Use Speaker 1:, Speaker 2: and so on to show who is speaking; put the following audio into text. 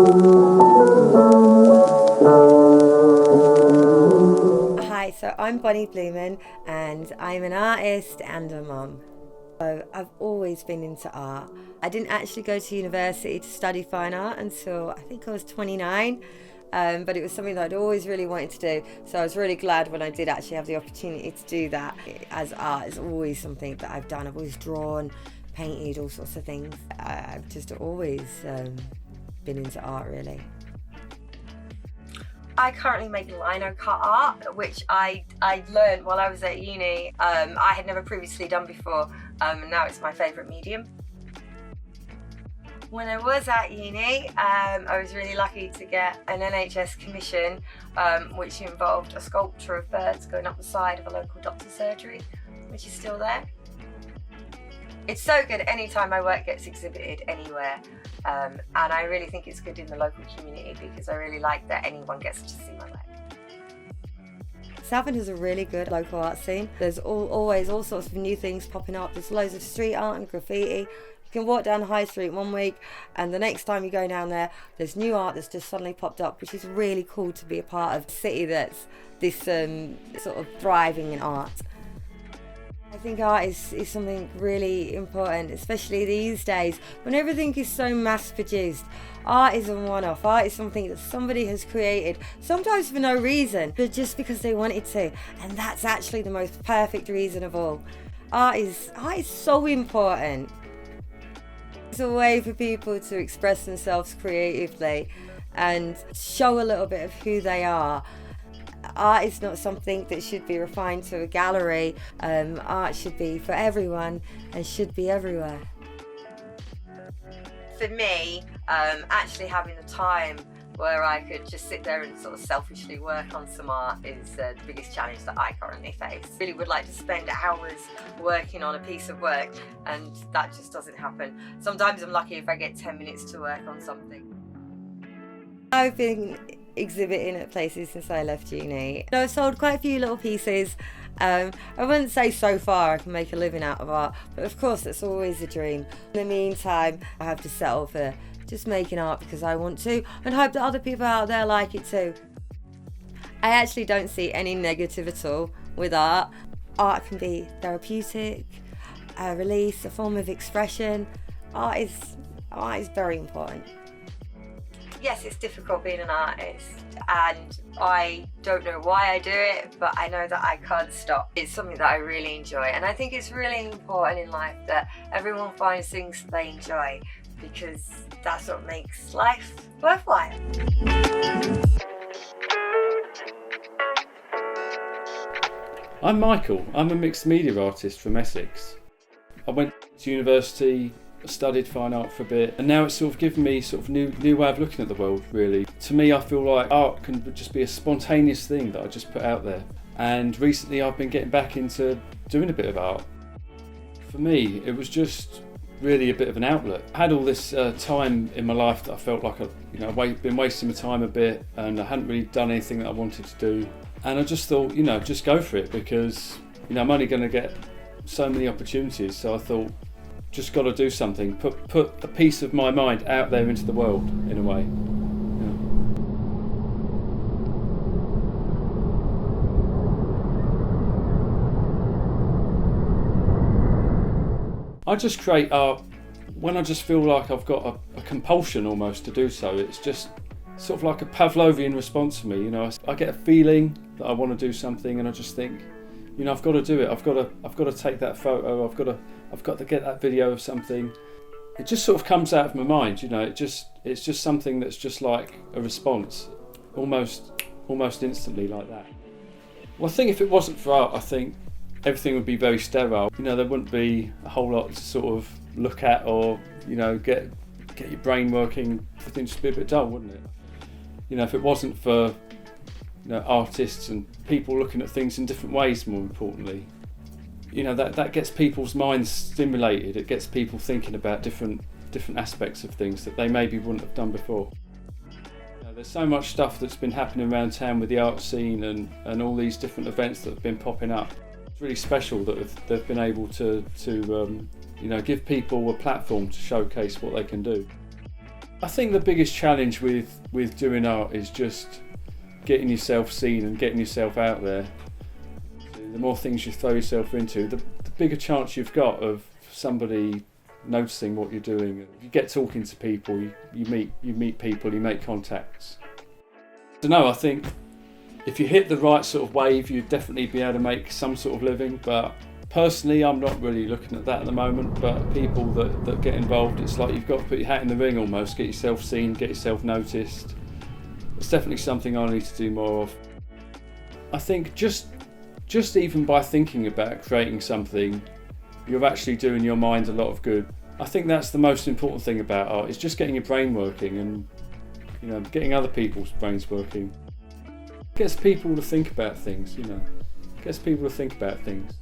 Speaker 1: Hi, so I'm Blueman and I'm an artist and a mum. So I've always been into art. I didn't actually go to university to study fine art until I think I was 29, but it was something that I'd always really wanted to do. So I was really glad when I did actually have the opportunity to do that, as art is always something that I've done. I've always drawn, painted, all sorts of things. I've just always been into art, really. I currently make lino cut art, which I learned while I was at uni. I had never previously done before, and now it's my favourite medium. When I was at uni, I was really lucky to get an NHS commission, which involved a sculpture of birds going up the side of a local doctor's surgery, which is still there. It's so good anytime my work gets exhibited anywhere, and I really think it's good in the local community because I really like that anyone gets to see my work. Southend has a really good local art scene. There's always all sorts of new things popping up. There's loads of street art and graffiti. You can walk down the high street one week and the next time you go down there, there's new art that's just suddenly popped up, which is really cool to be a part of a city that's this sort of thriving in art. I think art is something really important, especially these days when everything is so mass produced. Art is a one-off. Art is something that somebody has created, sometimes for no reason, but just because they wanted to. And that's actually the most perfect reason of all. Art is so important. It's a way for people to express themselves creatively and show a little bit of who they are. Art is not something that should be refined to a gallery. Art should be for everyone and should be everywhere. For me, actually having the time where I could just sit there and sort of selfishly work on some art is the biggest challenge that I currently face. I really would like to spend hours working on a piece of work, and that just doesn't happen. Sometimes I'm lucky if I get 10 minutes to work on something. I've been exhibiting at places since I left uni. I've sold quite a few little pieces. I wouldn't say so far I can make a living out of art, but of course that's always a dream. In the meantime, I have to settle for just making art because I want to and hope that other people out there like it too. I actually don't see any negative at all with art. Art can be therapeutic, a release, a form of expression. Art is very important. Yes, it's difficult being an artist, and I don't know why I do it, but I know that I can't stop. It's something that I really enjoy, and I think it's really important in life that everyone finds things that they enjoy, because that's what makes life worthwhile.
Speaker 2: I'm Michael. I'm a mixed media artist from Essex. I went to university, studied fine art for a bit, and now it's sort of given me sort of new way of looking at the world, really. To me, I feel like art can just be a spontaneous thing that I just put out there. And recently I've been getting back into doing a bit of art. For me, it was just really a bit of an outlet. I had all this time in my life that I felt like I've been wasting my time a bit, and I hadn't really done anything that I wanted to do. And I just thought, just go for it, because I'm only going to get so many opportunities. So I thought, just got to do something, put a piece of my mind out there into the world in a way. I just create art when I just feel like I've got a compulsion almost to do so. It's just sort of like a Pavlovian response for me. I get a feeling that I want to do something, and I just think, I've got to do it. I've got to take that photo. I've got to get that video of something. It just sort of comes out of my mind. It's just something that's just like a response, almost instantly like that. Well, I think if it wasn't for art, I think everything would be very sterile. There wouldn't be a whole lot to sort of look at, or get your brain working. Everything would just be a bit dull, wouldn't it? If it wasn't for artists and people looking at things in different ways, more importantly, that gets people's minds stimulated. It gets people thinking about different aspects of things that they maybe wouldn't have done before. There's so much stuff that's been happening around town with the art scene and all these different events that have been popping up. It's really special that they've been able to give people a platform to showcase what they can do. I think the biggest challenge with doing art is just getting yourself seen and getting yourself out there. The more things you throw yourself into, the bigger chance you've got of somebody noticing what you're doing. You get talking to people, you meet people, you make contacts. I don't know, I think if you hit the right sort of wave, you'd definitely be able to make some sort of living, but personally I'm not really looking at that at the moment. But people that get involved, it's like you've got to put your hat in the ring almost, get yourself seen, get yourself noticed. It's definitely something I need to do more of. I think just even by thinking about creating something, you're actually doing your mind a lot of good. I think that's the most important thing about art, is just getting your brain working and getting other people's brains working. Gets people to think about things, gets people to think about things.